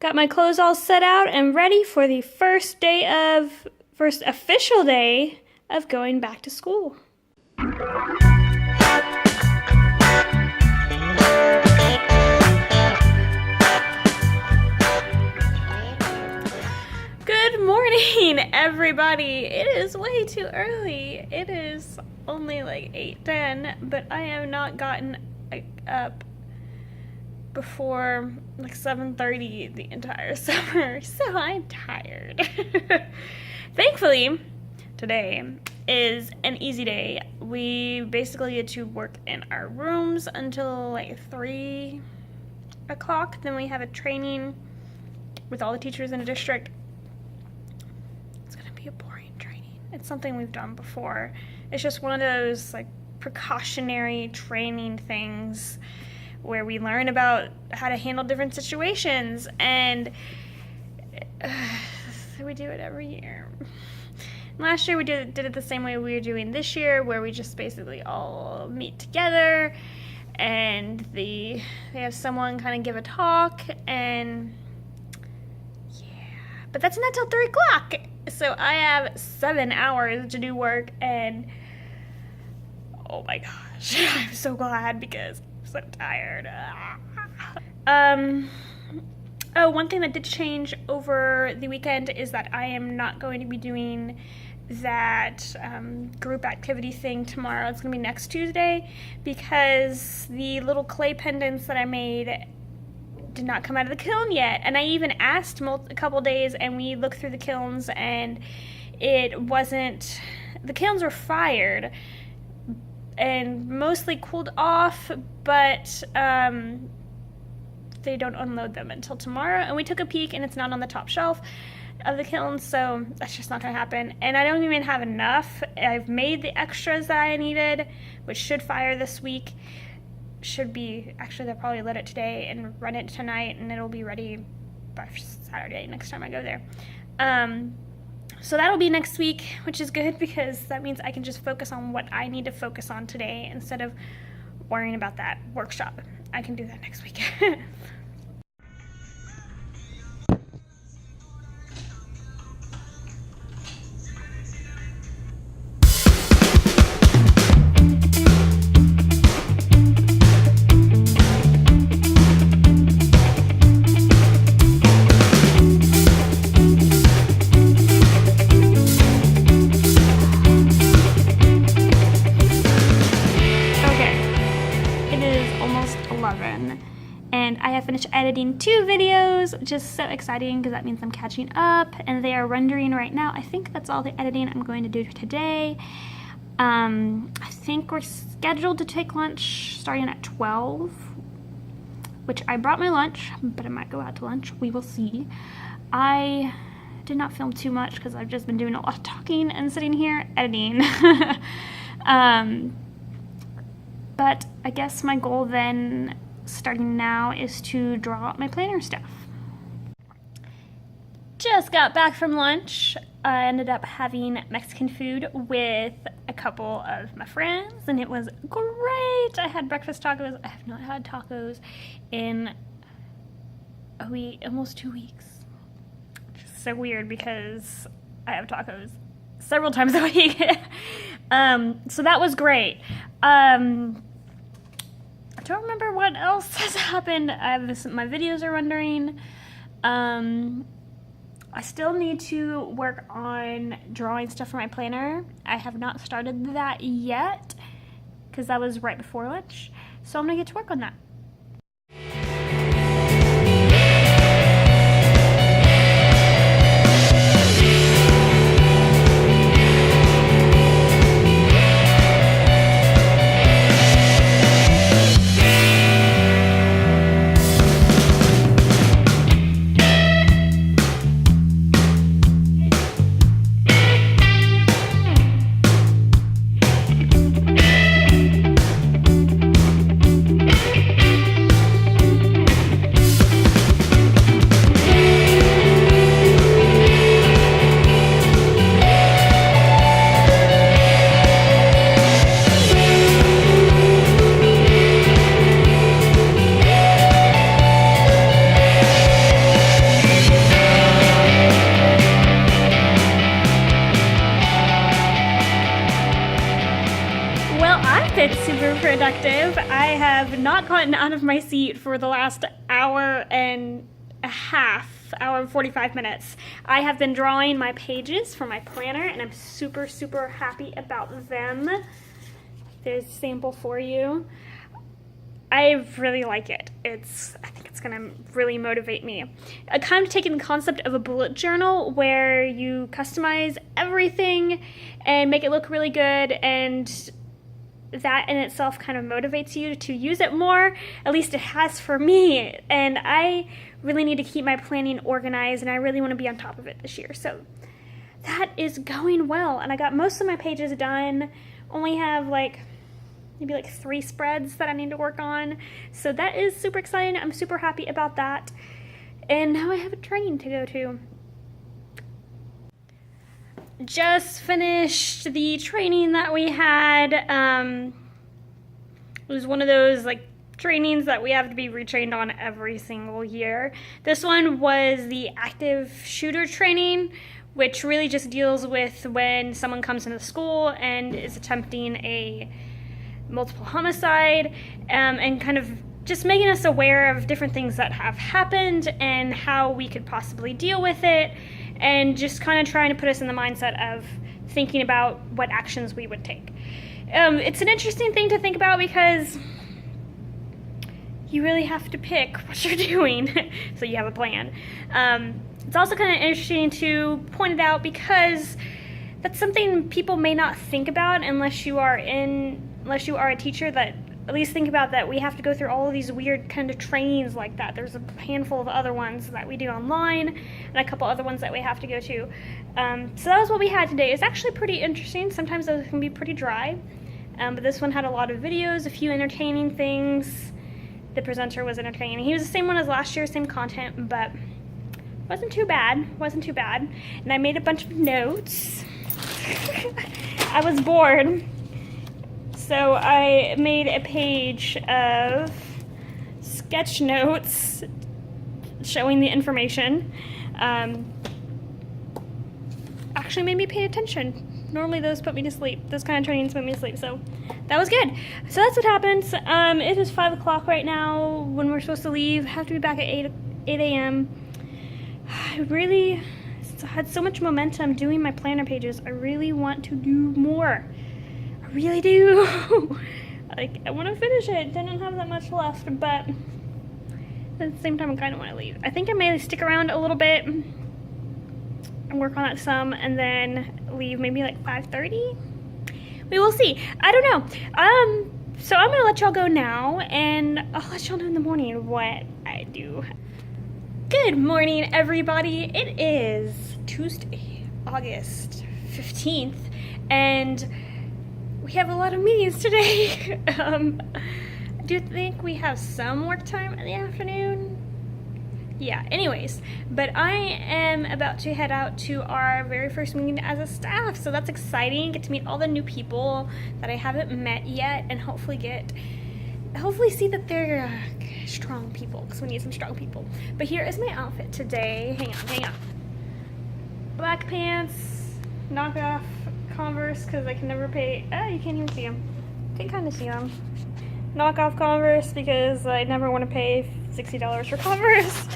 Got my clothes all set out and ready for the first official day of going back to school. Good morning, everybody. It is way too early. It is only like 8:10, but I have not gotten up before like 7:30 the entire summer, so I'm tired. Thankfully, today is an easy day. We basically get to work in our rooms until like 3 o'clock. Then we have a training with all the teachers in the district. It's gonna be a boring training. It's something we've done before. It's just one of those like precautionary training things where we learn about how to handle different situations, and we do it every year. Last year we did it the same way we are doing this year, where we just basically all meet together and they have someone kind of give a talk, and yeah, but that's not till 3 o'clock. So I have 7 hours to do work, and oh my gosh, I'm so glad because I'm so tired. Oh, one thing that did change over the weekend is that I am not going to be doing that group activity thing tomorrow. It's going to be next Tuesday, because the little clay pendants that I made did not come out of the kiln yet. And I even asked a couple days, and we looked through the kilns, and it wasn't, the kilns were fired and mostly cooled off, but they don't unload them until tomorrow. And we took a peek, and it's not on the top shelf of the kiln, so that's just not gonna happen. And I don't even have enough. I've made the extras that I needed, which should fire this week. Should be, actually they'll probably let it today and run it tonight, and it'll be ready by Saturday next time I go there. So that'll be next week, which is good, because that means I can just focus on what I need to focus on today instead of worrying about that workshop. I can do that next week. And I have finished editing 2 videos, which is so exciting because that means I'm catching up, and they are rendering right now. I think that's all the editing I'm going to do today. I think we're scheduled to take lunch starting at 12, which I brought my lunch, but I might go out to lunch. We will see. I did not film too much because I've just been doing a lot of talking and sitting here editing. But I guess my goal then, starting now, is to draw out my planner stuff. Just got back from lunch. I ended up having Mexican food with a couple of my friends, and it was great. I had breakfast tacos. I have not had tacos in a week, almost 2 weeks. Which is so weird because I have tacos several times a week. So that was great. I don't remember what else has happened. My videos are rendering. I still need to work on drawing stuff for my planner. I have not started that yet because that was right before lunch. So I'm gonna get to work on that. I've not gotten out of my seat for the last hour and a half, hour and 45 minutes. I have been drawing my pages for my planner, and I'm super, super happy about them. There's a sample for you. I really like it. I think it's gonna really motivate me. I kind of taken the concept of a bullet journal where you customize everything and make it look really good, and that in itself kind of motivates you to use it more. At least it has for me. And I really need to keep my planning organized, and I really want to be on top of it this year. So that is going well. And I got most of my pages done. Only have maybe 3 spreads that I need to work on. So that is super exciting. I'm super happy about that. And now I have a training to go to. Just finished the training that we had. It was one of those trainings that we have to be retrained on every single year. This one was the active shooter training, which really just deals with when someone comes into school and is attempting a multiple homicide, and kind of just making us aware of different things that have happened and how we could possibly deal with it, and just kind of trying to put us in the mindset of thinking about what actions we would take. It's an interesting thing to think about because you really have to pick what you're doing so you have a plan. It's also kind of interesting to point it out because that's something people may not think about unless you are a teacher, that at least think about that we have to go through all of these weird kind of trainings like that. There's a handful of other ones that we do online and a couple other ones that we have to go to. So that was what we had today. It's actually pretty interesting. Sometimes those can be pretty dry, but this one had a lot of videos, a few entertaining things. The presenter was entertaining. He was the same one as last year, same content, but wasn't too bad. And I made a bunch of notes. I was bored. So I made a page of sketch notes showing the information. Actually made me pay attention. Normally those put me to sleep. Those kind of trainings put me to sleep. So that was good. So that's what happens. It is 5 o'clock right now when we're supposed to leave. Have to be back at 8 a.m. I really had so much momentum doing my planner pages. I really want to do more. Really do. I want to finish it. Didn't have that much left, but at the same time I kind of want to leave. I think I may stick around a little bit and work on it some, and then leave maybe 5:30. We will see. I don't know. So I'm gonna let y'all go now, and I'll let y'all know in the morning what I do. Good morning, everybody. It is Tuesday, August 15th, and we have a lot of meetings today. I do think we have some work time in the afternoon. Yeah, anyways, but I am about to head out to our very first meeting as a staff, so that's exciting. Get to meet all the new people that I haven't met yet, and hopefully see that they're strong people, because we need some strong people. But here is my outfit today. Hang on. Black pants, knockoff Converse, because I can never pay. Oh, you can't even see them. You can kind of see them. Knockoff Converse, because I never want to pay $60 for Converse.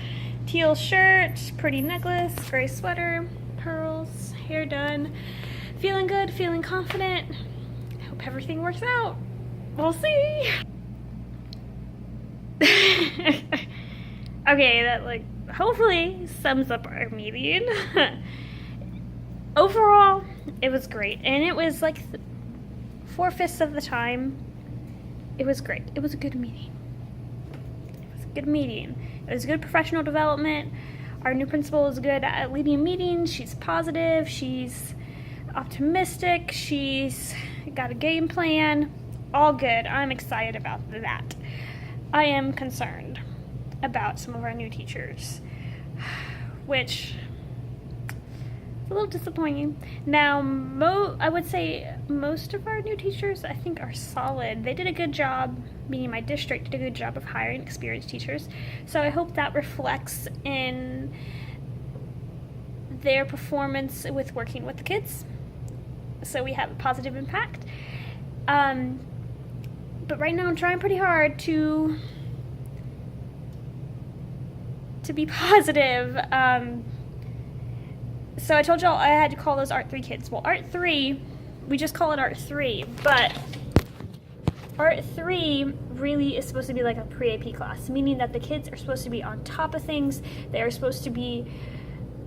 Teal shirt, pretty necklace, gray sweater, pearls, hair done. Feeling good, feeling confident. I hope everything works out. We'll see. Okay, that hopefully sums up our meeting. Overall, it was great, and it was 4/5 of the time. It was great. It was a good meeting. It was good professional development. Our new principal is good at leading meetings. She's positive. She's optimistic. She's got a game plan. All good. I'm excited about that. I am concerned about some of our new teachers, which a little disappointing. Now, I would say most of our new teachers, I think, are solid. They did a good job, meaning my district did a good job of hiring experienced teachers. So I hope that reflects in their performance with working with the kids, so we have a positive impact. But right now I'm trying pretty hard to be positive. So I told y'all I had to call those Art 3 kids. Well, Art 3, we just call it Art 3, but Art 3 really is supposed to be like a pre-AP class, meaning that the kids are supposed to be on top of things. They are supposed to be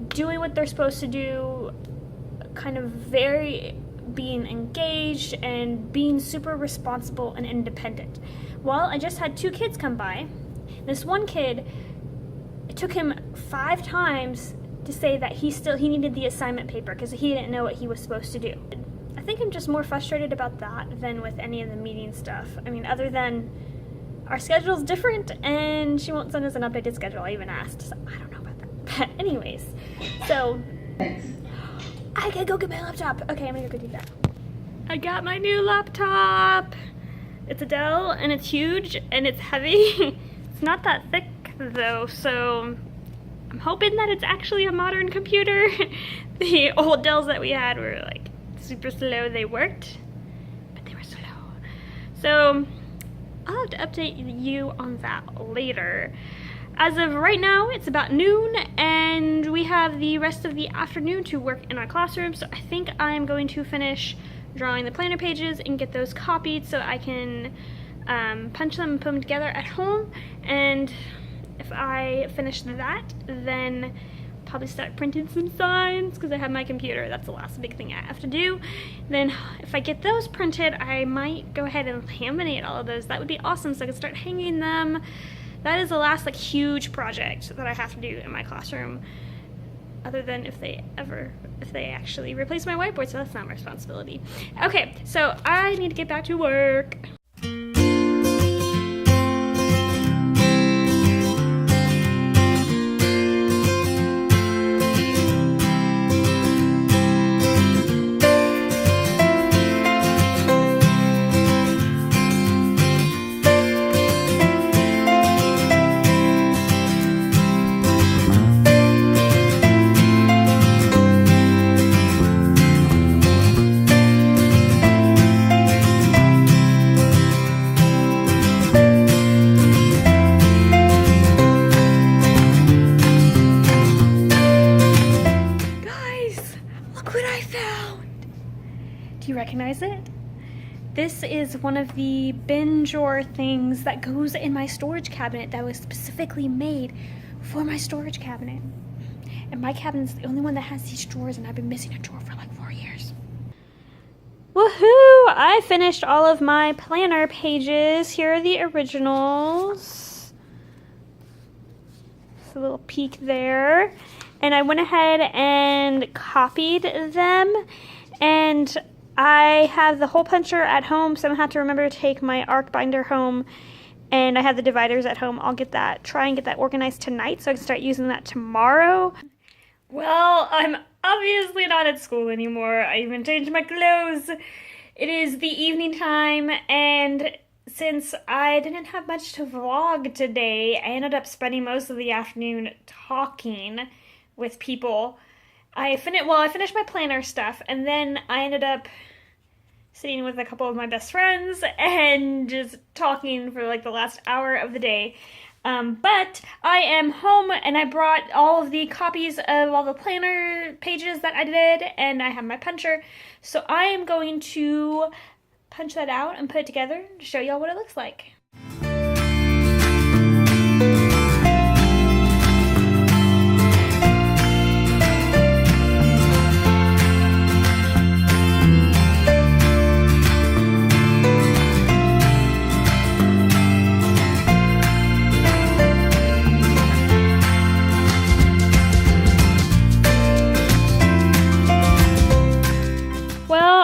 doing what they're supposed to do, kind of very being engaged and being super responsible and independent. Well, I just had 2 kids come by. This one kid, it took him 5 times to say that he needed the assignment paper because he didn't know what he was supposed to do. I think I'm just more frustrated about that than with any of the meeting stuff. I mean, other than our schedule's different and she won't send us an updated schedule. I even asked, so I don't know about that. But anyways, so I gotta go get my laptop. Okay, I'm gonna go do that. I got my new laptop. It's a Dell and it's huge and it's heavy. It's not that thick though, so I'm hoping that it's actually a modern computer. The old Dells that we had were like super slow. They worked, but they were slow. So I'll have to update you on that later. As of right now, it's about noon and we have the rest of the afternoon to work in our classroom. So I think I'm going to finish drawing the planner pages and get those copied so I can punch them and put them together at home. And if I finish that, then probably start printing some signs because I have my computer. That's the last big thing I have to do. Then if I get those printed, I might go ahead and laminate all of those. That would be awesome, so I can start hanging them. That is the last like huge project that I have to do in my classroom, other than if they actually replace my whiteboard, so that's not my responsibility. Okay, so I need to get back to work. Do you recognize it? This is one of the bin drawer things that goes in my storage cabinet that was specifically made for my storage cabinet. And my cabinet's the only one that has these drawers, and I've been missing a drawer for like 4 years. Woohoo! I finished all of my planner pages. Here are the originals. Just a little peek there. And I went ahead and copied them, and I have the hole puncher at home, so I'm gonna have to remember to take my arc binder home, and I have the dividers at home. I'll try and get that organized tonight so I can start using that tomorrow. Well, I'm obviously not at school anymore. I even changed my clothes. It is the evening time, and since I didn't have much to vlog today, I ended up spending most of the afternoon talking with people. I finished my planner stuff, and then I ended up sitting with a couple of my best friends and just talking for like the last hour of the day. But I am home, and I brought all of the copies of all the planner pages that I did, and I have my puncher. So I am going to punch that out and put it together to show y'all what it looks like.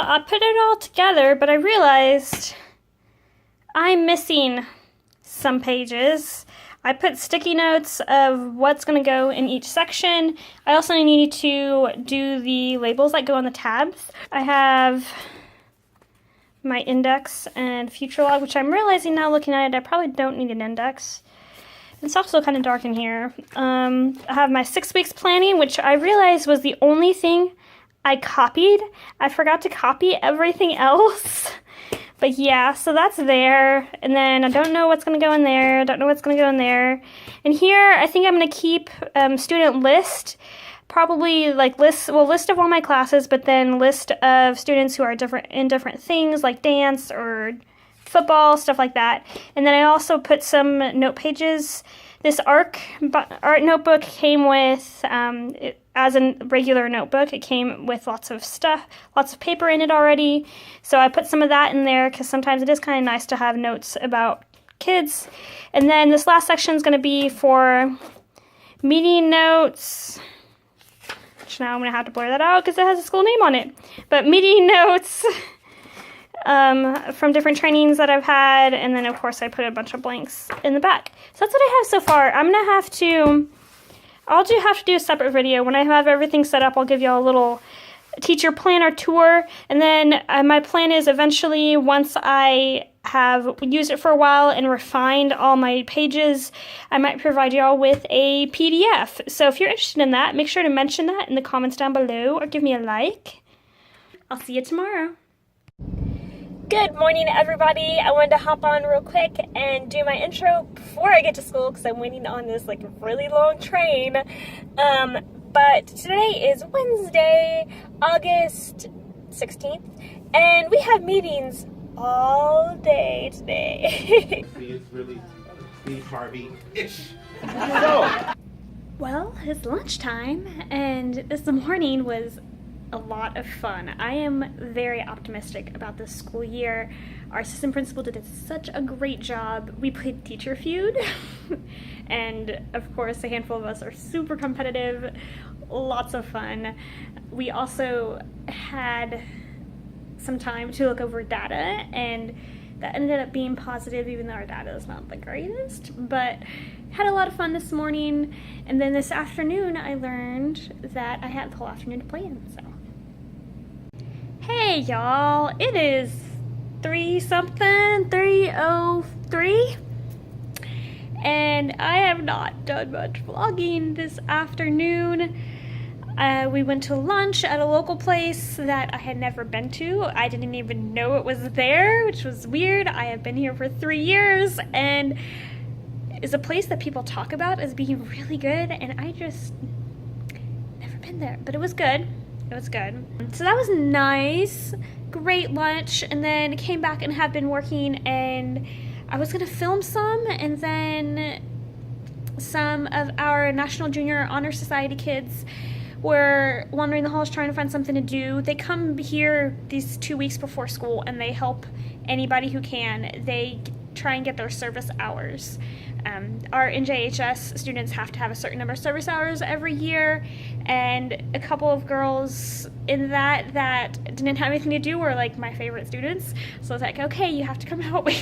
I put it all together, but I realized I'm missing some pages. I put sticky notes of what's going to go in each section. I also need to do the labels that go on the tabs. I have my index and future log, which I'm realizing now looking at it, I probably don't need an index. It's also kind of dark in here. I have my 6 weeks planning, which I realized was the only thing I copied. I forgot to copy everything else But yeah, so that's there. And then I don't know what's going to go in there. Don't know what's going to go in there. And here, I think I'm going to keep student list. Probably like list of all my classes, but then list of students who are in different things like dance or football, stuff like that. And then I also put some note pages. This art notebook came with, as a regular notebook, it came with lots of stuff, lots of paper in it already. So I put some of that in there because sometimes it is kind of nice to have notes about kids. And then this last section is going to be for meeting notes. Which now I'm going to have to blur that out because it has a school name on it. But meeting notes from different trainings that I've had, and then of course I put a bunch of blanks in the back. So that's what I have so far. I'll have to do a separate video. When I have everything set up, I'll give y'all a little teacher planner tour, and then my plan is eventually, once I have used it for a while and refined all my pages, I might provide y'all with a PDF. So if you're interested in that, make sure to mention that in the comments down below or give me a like. I'll see you tomorrow. Good morning, everybody. I wanted to hop on real quick and do my intro before I get to school because I'm waiting on this like really long train. But today is Wednesday, August 16th, and we have meetings all day today. It's really Steve Harvey-ish. Well, it's lunchtime, and this morning was a lot of fun. I am very optimistic about this school year. Our assistant principal did such a great job. We played Teacher Feud, and of course a handful of us are super competitive. Lots of fun. We also had some time to look over data, and that ended up being positive, even though our data is not the greatest, but had a lot of fun this morning. And then this afternoon I learned that I had the whole afternoon to plan. So hey y'all, it is 3:03, and I have not done much vlogging this afternoon. We went to lunch at a local place that I had never been to. I didn't even know it was there, which was weird. I have been here for 3 years, and it's a place that people talk about as being really good, and I just never been there, but it was good. It was good. So that was nice. Great lunch, and then came back and have been working, and I was gonna film some, and then some of our National Junior Honor Society kids were wandering the halls trying to find something to do. They come here these 2 weeks before school, and they help anybody who can. They try and get their service hours. Our NJHS students have to have a certain number of service hours every year, and a couple of girls in that didn't have anything to do were like my favorite students. So I was like, okay, you have to come help me.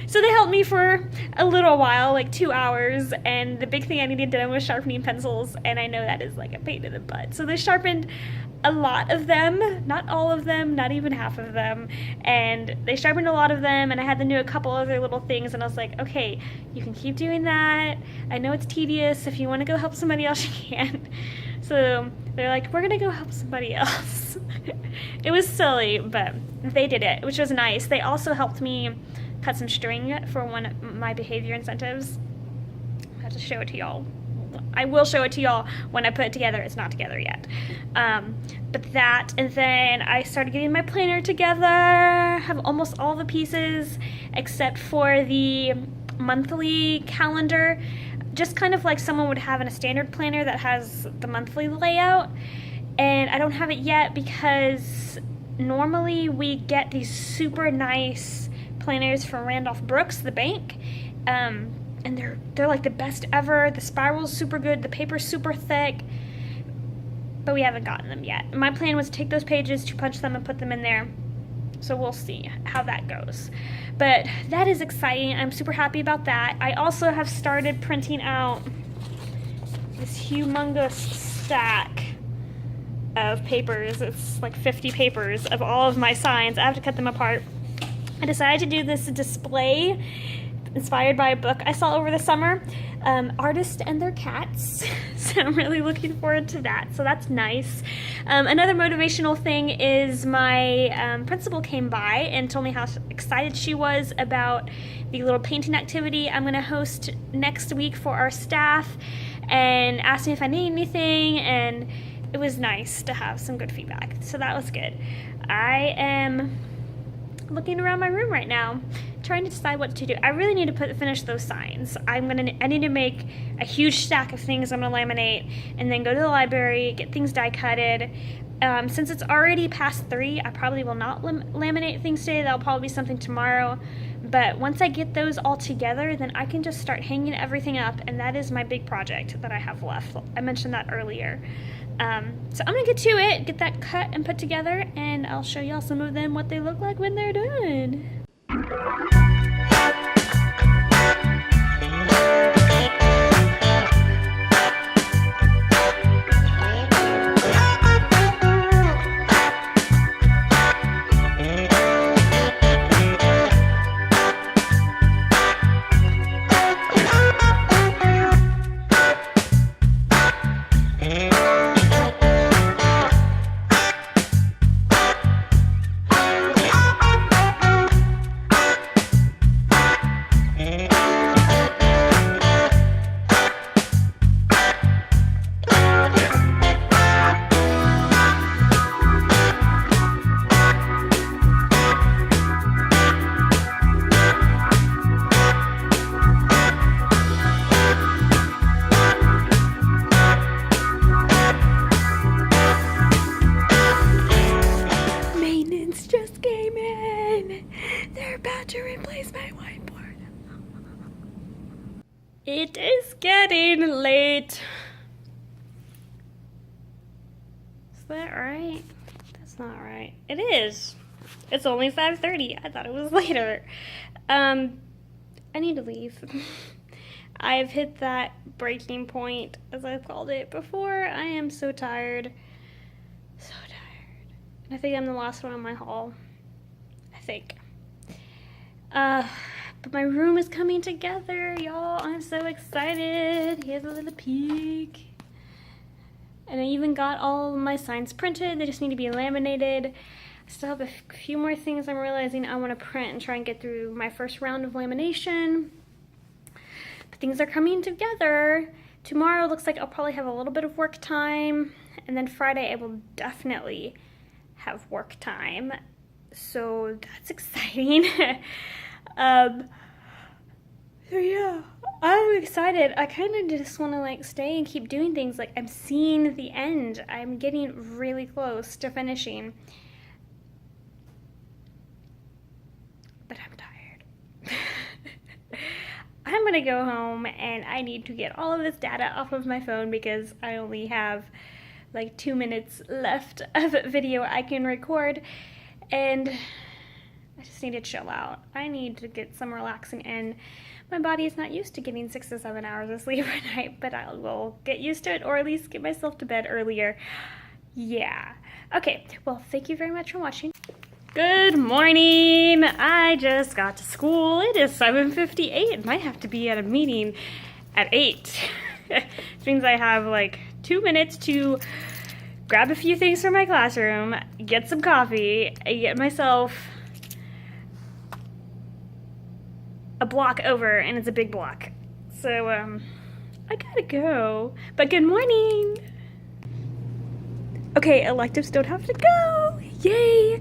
So they helped me for a little while, like 2 hours, and the big thing I needed done was sharpening pencils, and I know that is like a pain in the butt. So they sharpened a lot of them, not all of them, not even half of them, and they sharpened a lot of them, and I had them do a couple other little things, and I was like, okay, you can keep doing that. I know it's tedious. If you want to go help somebody else, you can. So they're like, we're gonna go help somebody else. It was silly, but they did it, which was nice. They also helped me cut some string for one of my behavior incentives. I have to show it to y'all. I will show it to y'all when I put it together. It's not together yet. But that, and then I started getting my planner together. Have almost all the pieces except for the monthly calendar. Just kind of like someone would have in a standard planner that has the monthly layout. And I don't have it yet because normally we get these super nice planners from Randolph Brooks, the bank. And they're like the best ever. The spiral's super good, the paper's super thick, but we haven't gotten them yet. My plan was to take those pages, to punch them and put them in there. So we'll see how that goes. But that is exciting. I'm super happy about that. I also have started printing out this humongous stack of papers. It's like 50 papers of all of my signs. I have to cut them apart. I decided to do this display inspired by a book I saw over the summer, Artists and Their Cats. So I'm really looking forward to that. So that's nice. Another motivational thing is my principal came by and told me how excited she was about the little painting activity I'm going to host next week for our staff, and asked me if I need anything, and it was nice to have some good feedback. So that was good. I am looking around my room right now, trying to decide what to do. I really need to finish those signs. I need to make a huge stack of things I'm gonna laminate, and then go to the library, get things die cutted. Since it's already past 3, I probably will not laminate things today. That'll probably be something tomorrow. But once I get those all together, then I can just start hanging everything up, and that is my big project that I have left. I mentioned that earlier. So I'm gonna get to it, get that cut and put together, and I'll show y'all some of them, what they look like when they're done. They're about to replace my whiteboard. It is getting late. Is that right? That's not right. It is. It's only 5:30. I thought it was later. I need to leave. I've hit that breaking point, as I've called it before. I am so tired. So tired. And I think I'm the last one in my hall. I think. But my room is coming together, y'all. I'm so excited. Here's a little peek. And I even got all my signs printed. They just need to be laminated. I still have a few more things I'm realizing I want to print and try and get through my first round of lamination. But things are coming together. Tomorrow looks like I'll probably have a little bit of work time. And then Friday I will definitely have work time. So that's exciting. So yeah, I'm excited. I kind of just want to like stay and keep doing things. Like I'm seeing the end. I'm getting really close to finishing. But I'm tired. I'm gonna go home and I need to get all of this data off of my phone because I only have like 2 minutes left of video I can record, and I just need to chill out. I need to get some relaxing in. My body is not used to getting 6 to 7 hours of sleep a night, but I will get used to it, or at least get myself to bed earlier. Yeah. Okay, well, thank you very much for watching. Good morning. I just got to school. It is 7:58. It might have to be at a meeting at 8. Which means I have like 2 minutes to grab a few things from my classroom, get some coffee, get myself a block over, and it's a big block. So, I gotta go. But good morning! Okay, electives don't have to go! Yay!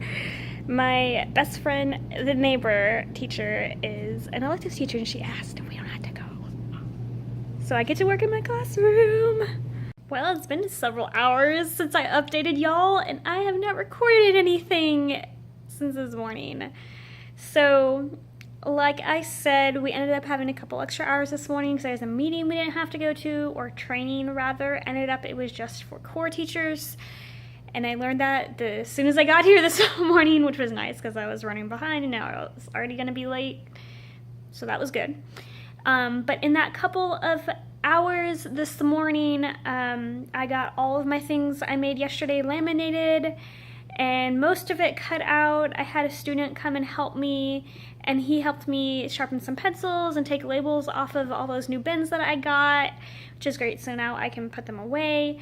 My best friend, the neighbor teacher, is an electives teacher, and she asked if we don't have to go. So I get to work in my classroom. Well, it's been several hours since I updated y'all, and I have not recorded anything since this morning. So, like I said, we ended up having a couple extra hours this morning because there was a meeting we didn't have to go to, or training rather. Ended up it was just for core teachers. And I learned that as soon as I got here this morning, which was nice because I was running behind and now I was already going to be late. So that was good. But in that couple of hours this morning, I got all of my things I made yesterday laminated and most of it cut out. I had a student come and help me, and he helped me sharpen some pencils and take labels off of all those new bins that I got, which is great. So now I can put them away.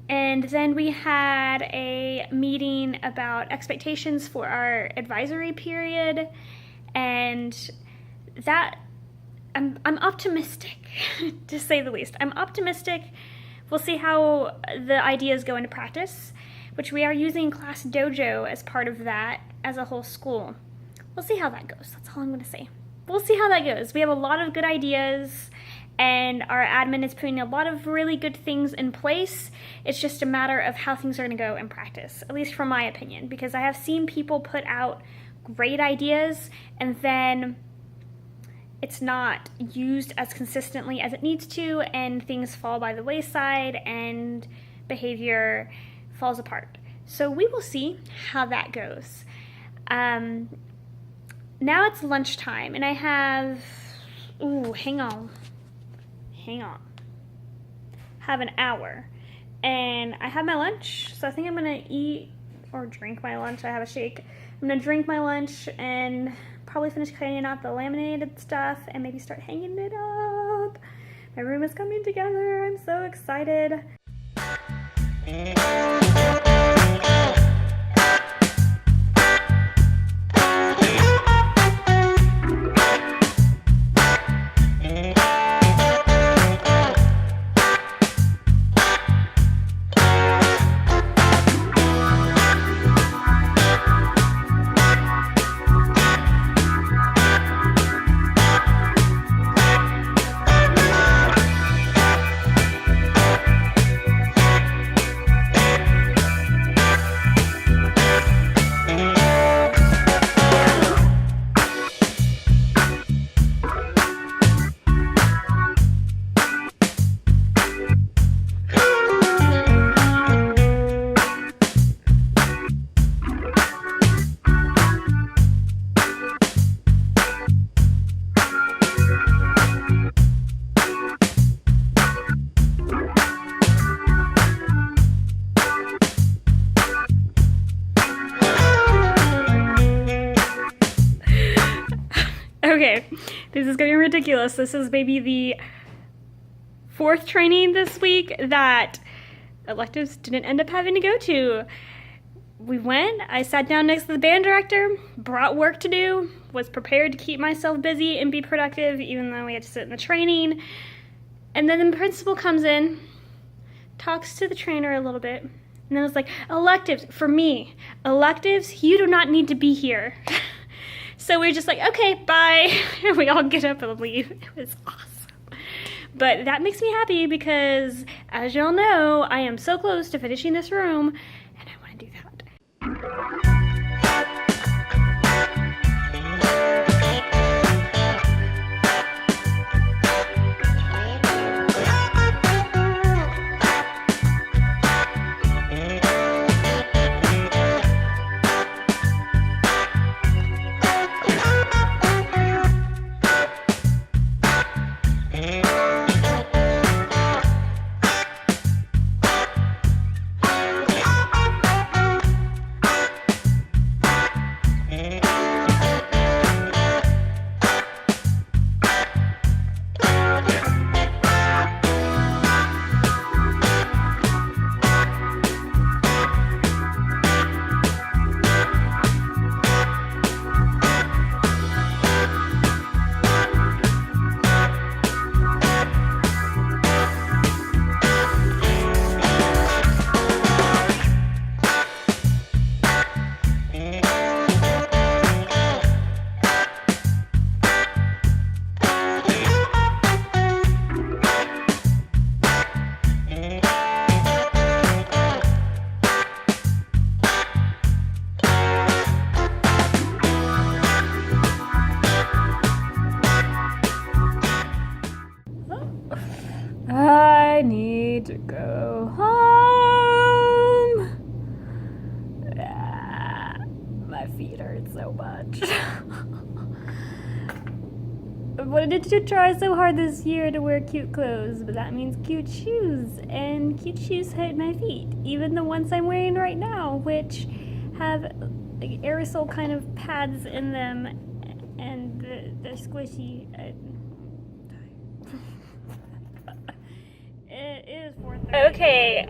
And then we had a meeting about expectations for our advisory period, and that I'm optimistic, to say the least. I'm optimistic. We'll see how the ideas go into practice, which we are using Class Dojo as part of that as a whole school. We'll see how that goes. That's all I'm going to say. We'll see how that goes. We have a lot of good ideas, and our admin is putting a lot of really good things in place. It's just a matter of how things are going to go in practice, at least from my opinion, because I have seen people put out great ideas and then it's not used as consistently as it needs to, and things fall by the wayside and behavior falls apart. So we will see how that goes. Now it's lunchtime, and I have, hang on. Have an hour. And I have my lunch, so I think I'm gonna eat or drink my lunch. I have a shake. I'm gonna drink my lunch and probably finish cleaning out the laminated stuff and maybe start hanging it up. My room is coming together. I'm so excited. Okay, this is getting ridiculous. This is maybe the 4th training this week that electives didn't end up having to go to. We went, I sat down next to the band director, brought work to do, was prepared to keep myself busy and be productive even though we had to sit in the training. And then the principal comes in, talks to the trainer a little bit, and then was like, electives, for me, electives, you do not need to be here. So we were just like, okay, bye. And we all get up and leave. It was awesome. But that makes me happy because, as y'all know, I am so close to finishing this room, and I want to do that. I need to go home. My feet hurt so much. I wanted to try so hard this year to wear cute clothes, but that means cute shoes, and cute shoes hurt my feet. Even the ones I'm wearing right now, which have like aerosol kind of pads in them, and they're squishy. It is 4:30. Okay,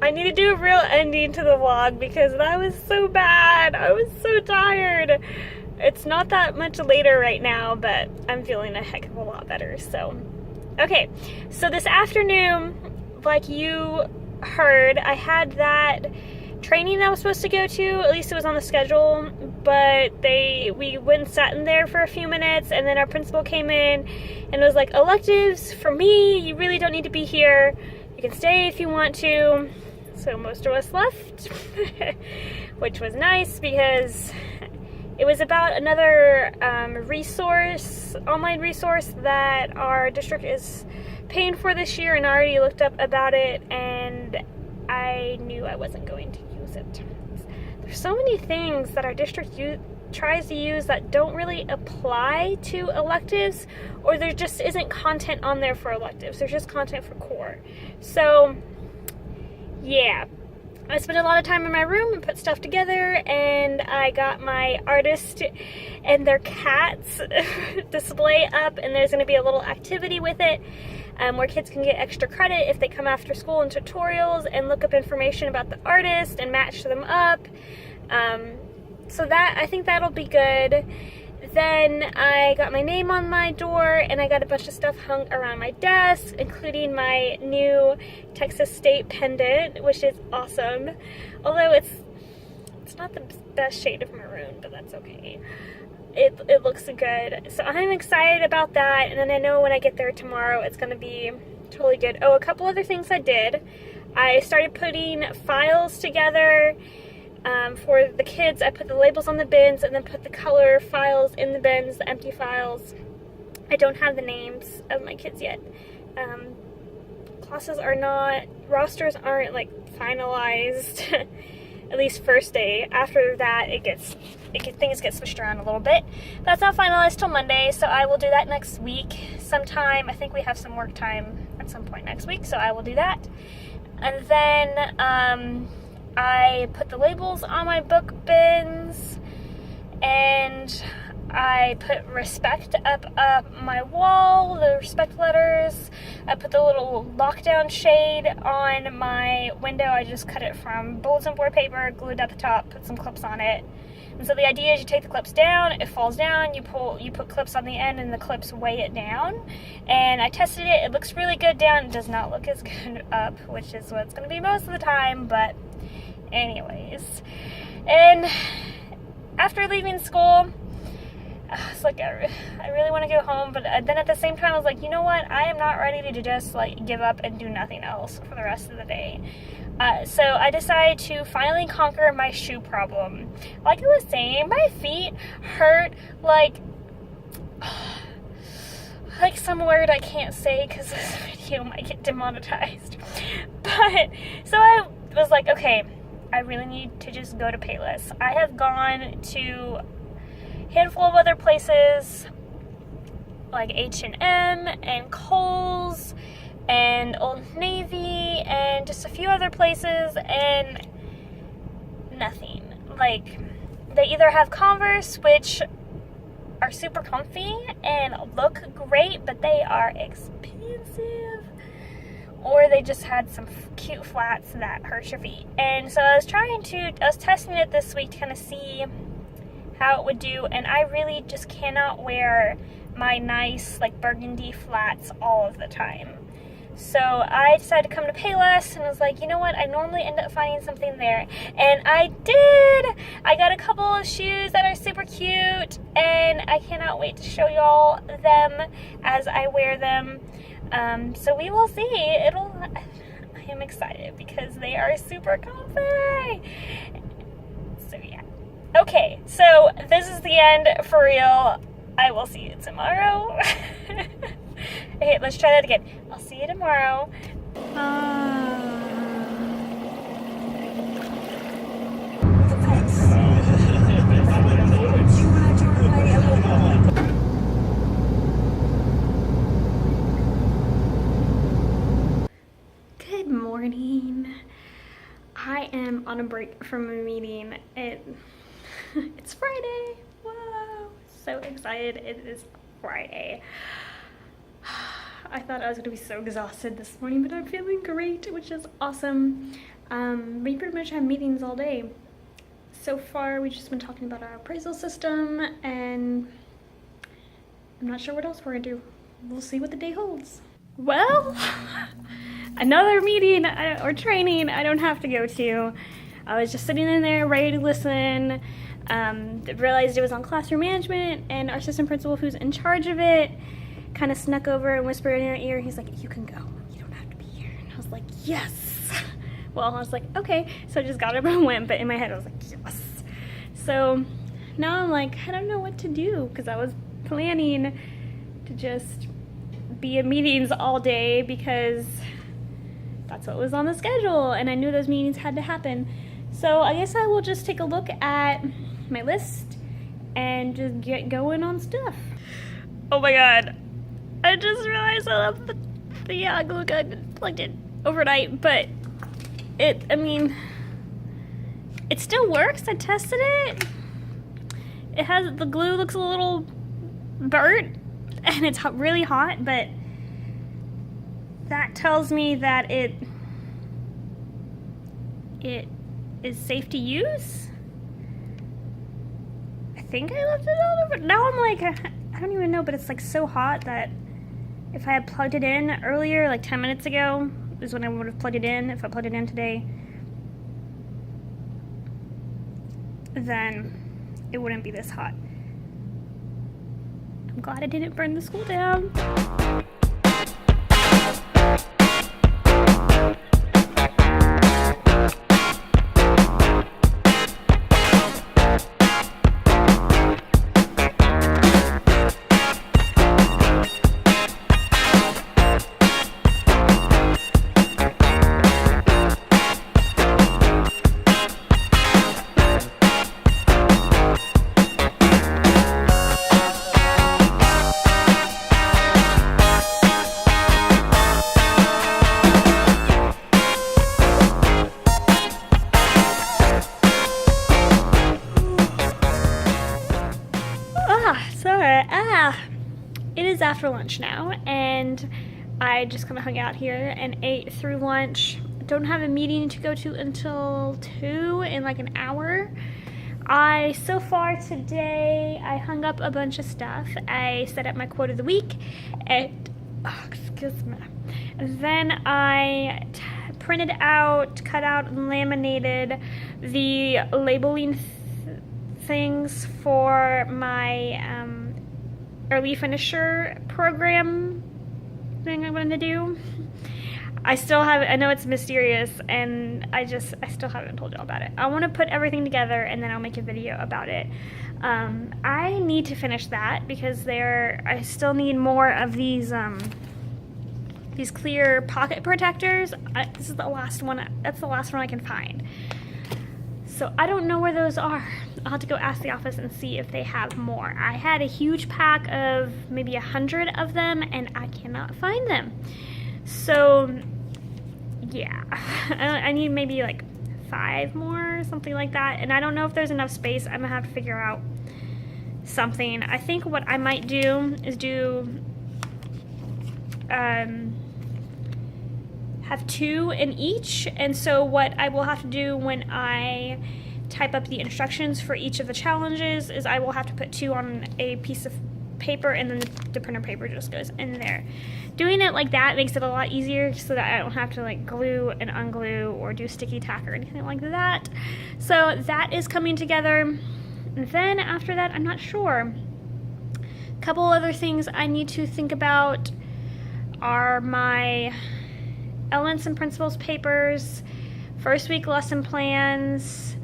I need to do a real ending to the vlog because that was so bad. I was so tired. It's not that much later right now, but I'm feeling a heck of a lot better. So, okay. So this afternoon, like you heard, I had that training I was supposed to go to. At least it was on the schedule, but we went and sat in there for a few minutes, and then our principal came in and was like, electives for me, you really don't need to be here. You can stay if you want to. So most of us left, which was nice because it was about another online resource that our district is paying for this year, and I already looked up about it, and I knew I wasn't going to use it. There's so many things that our district tries to use that don't really apply to electives, or there just isn't content on there for electives. There's just content for core. So yeah, I spent a lot of time in my room and put stuff together, and I got my artist and their cats display up, and there's going to be a little activity with it where kids can get extra credit if they come after school in tutorials and look up information about the artist and match them up. So that, I think that'll be good. Then I got my name on my door, and I got a bunch of stuff hung around my desk, including my new Texas State pendant, which is awesome. Although it's not the best shade of maroon, but that's okay. It looks good. So I'm excited about that, and then I know when I get there tomorrow it's going to be totally good. Oh, a couple other things I did. I started putting files together for the kids. I put the labels on the bins and then put the color files in the bins, the empty files. I don't have the names of my kids yet. Rosters aren't like finalized, at least first day. After that, things get switched around a little bit. That's not finalized till Monday, so I will do that next week sometime. I think we have some work time at some point next week, so I will do that. And then I put the labels on my book bins, and I put respect up my wall, the respect letters. I put the little lockdown shade on my window. I just cut it from bulletin board paper, glued at the top, put some clips on it. And so the idea is you take the clips down, it falls down, you put clips on the end, and the clips weigh it down. And I tested it, it looks really good down. It does not look as good up, which is what it's going to be most of the time, but anyways. And after leaving school, it's like I really want to go home, but then at the same time I was like, you know what, I am not ready to just like give up and do nothing else for the rest of the day. So I decided to finally conquer my shoe problem. Like I was saying, my feet hurt like some word I can't say because this video might get demonetized. But so I was like, okay, I really need to just go to Payless. I have gone to a handful of other places like H&M and Kohl's and Old Navy and just a few other places, and nothing. Like, they either have Converse, which are super comfy and look great, but they are expensive, or they just had some cute flats that hurt your feet. And so I was testing it this week to kind of see how it would do, and I really just cannot wear my nice like burgundy flats all of the time. So I decided to come to Payless, and I was like, you know what, I normally end up finding something there, and I did. I got a couple of shoes that are super cute, and I cannot wait to show y'all them as I wear them. So we will see. I am excited because they are super comfy. So yeah. Okay, so this is the end for real. I will see you tomorrow. Okay, let's try that again. I'll see you tomorrow. Good morning. I am on a break from a meeting. It's Friday. Whoa, so excited. It is Friday. I thought I was gonna be so exhausted this morning, but I'm feeling great, which is awesome. We pretty much have meetings all day. So far, we've just been talking about our appraisal system, and I'm not sure what else we're gonna do. We'll see what the day holds. Well, another meeting or training I don't have to go to. I was just sitting in there ready to listen. Realized it was on classroom management, and our assistant principal, who's in charge of it, kind of snuck over and whispered in her ear. He's like, "You can go. You don't have to be here." And I was like, "Yes." Well, I was like, "Okay." So I just got up and went, but in my head I was like, "Yes." So now I'm like, I don't know what to do, because I was planning to just be in meetings all day because that's what was on the schedule, and I knew those meetings had to happen. So I guess I will just take a look at my list and just get going on stuff. Oh my god, I just realized I left the glue gun plugged in overnight, but it still works. I tested it. The glue looks a little burnt and it's really hot, but that tells me that it is safe to use. I think I left it on over. Now I'm like, I don't even know, but it's like so hot that if I had plugged it in earlier, like 10 minutes ago, is when I would have plugged it in. If I plugged it in today, then it wouldn't be this hot. I'm glad I didn't burn the school down. It is after lunch now, and I just kind of hung out here and ate through lunch. Don't have a meeting to go to until 2 in like an hour. So far today, I hung up a bunch of stuff. I set up my quote of the week, and then I printed out, cut out, and laminated the labeling things for my early finisher program thing I'm going to do. I know it's mysterious, and I still haven't told y'all about it. I want to put everything together, and then I'll make a video about it. I need to finish that because I still need more of these clear pocket protectors. This is the last one. That's the last one I can find. So I don't know where those are. I'll have to go ask the office and see if they have more. I had a huge pack of maybe 100 of them, and I cannot find them. So yeah, I need maybe like 5 more, something like that. And I don't know if there's enough space. I'm gonna have to figure out something. I think what I might do is have 2 in each, and so what I will have to do when I type up the instructions for each of the challenges is I will have to put 2 on a piece of paper, and then the printer paper just goes in there. Doing it like that makes it a lot easier so that I don't have to like glue and unglue or do sticky tack or anything like that. So that is coming together. And then after that, I'm not sure. A couple other things I need to think about are my Elements and Principles papers, first week lesson plans,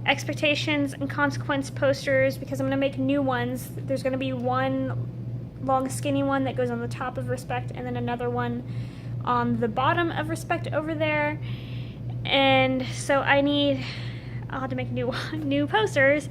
expectations and consequence posters, because I'm going to make new ones. There's going to be one long skinny one that goes on the top of Respect, and then another one on the bottom of Respect over there. And so I'll have to make new posters.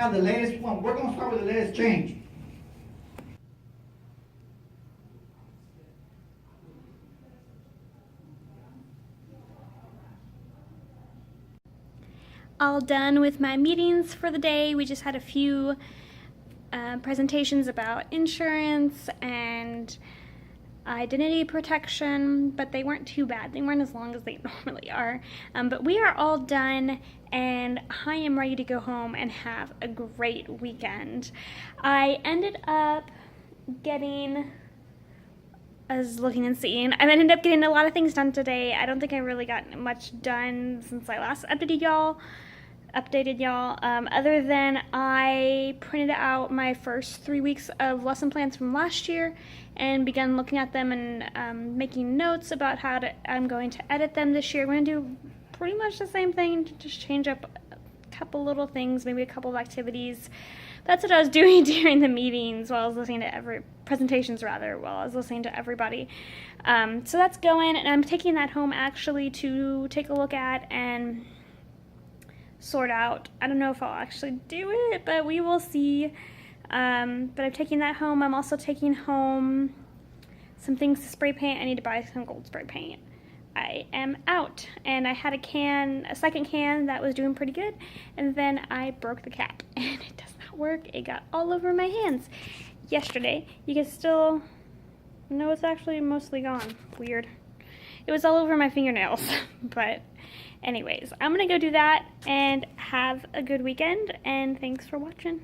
have the latest one. We're going to start with the latest change. All done with my meetings for the day. We just had a few presentations about insurance and identity protection, but they weren't too bad. They weren't as long as they normally are. But we are all done, and I am ready to go home and have a great weekend. I ended up getting, I was looking and seeing, I ended up getting a lot of things done today. I don't think I really got much done since I last updated y'all. Other than I printed out my first 3 weeks of lesson plans from last year and began looking at them and making notes about how I'm going to edit them this year. I'm going to do pretty much the same thing, to just change up a couple little things, maybe a couple of activities. That's what I was doing during the meetings while I was listening to presentations while I was listening to everybody. So that's going, and I'm taking that home actually to take a look at and sort out. I don't know if I'll actually do it, but we will see. But I'm taking that home. I'm also taking home some things to spray paint. I need to buy some gold spray paint. I am out, and I had a second can that was doing pretty good, and then I broke the cap, and it does not work. It got all over my hands yesterday. You can still, no, it's actually mostly gone. Weird. It was all over my fingernails, but anyways, I'm gonna go do that and have a good weekend, and thanks for watching.